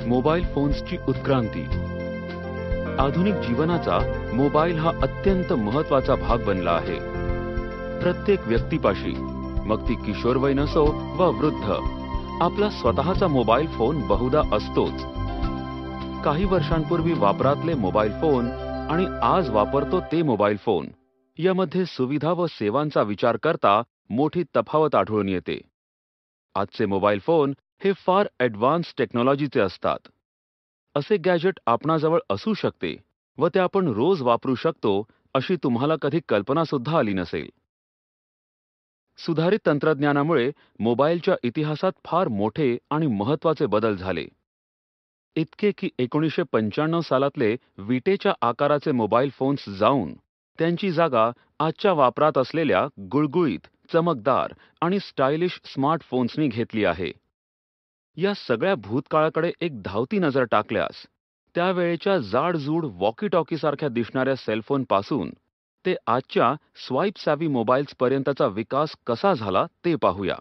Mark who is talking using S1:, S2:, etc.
S1: Mobile फोन्सची उत्क्रांती. आधुनिक जीवनाचा मोबाईल हा अत्यंत महत्त्वाचा भाग बनला आहे. प्रत्येक व्यक्तीपाशी, मग ती किशोरवयीन असो वा वृद्ध, आपला स्वतःचा मोबाईल फोन बहुधा असतोच. काही वर्षांपूर्वी वापरातले मोबाईल फोन आणि आज वापरतो ते मोबाईल फोन यामध्ये सुविधा व सेवांचा विचार करता मोठी तफावत आढळून येते. आजचे मोबाईल फोन हे फार ॲडव्हान्स टेक्नॉलॉजीचे असतात. असे गॅजेट आपणाजवळ असू शकते व ते आपण रोज वापरू शकतो अशी तुम्हाला कधी कल्पना सुद्धा आली नसेल. सुधारित तंत्रज्ञानामुळे मोबाईलच्या इतिहासात फार मोठे आणि महत्त्वाचे बदल झाले. इतके की 1995 सालातले विटेच्या आकाराचे मोबाईल फोन्स जाऊन त्यांची जागा आजच्या वापरात असलेल्या गुळगुळीत, चमकदार आणि स्टायलिश स्मार्टफोन्सनी घेतली आहे. या सगळ्या भूतकाळाकडे एक धावती नजर टाकल्यास त्यावेळेच्या जाडजूड वॉकी टॉकी सारख्या दिसणाऱ्या सेलफोन पासून ते आजच्या स्वाईप सॅव्ही मोबाईल्स पर्यंतचा विकास कसा झाला ते पाहूया.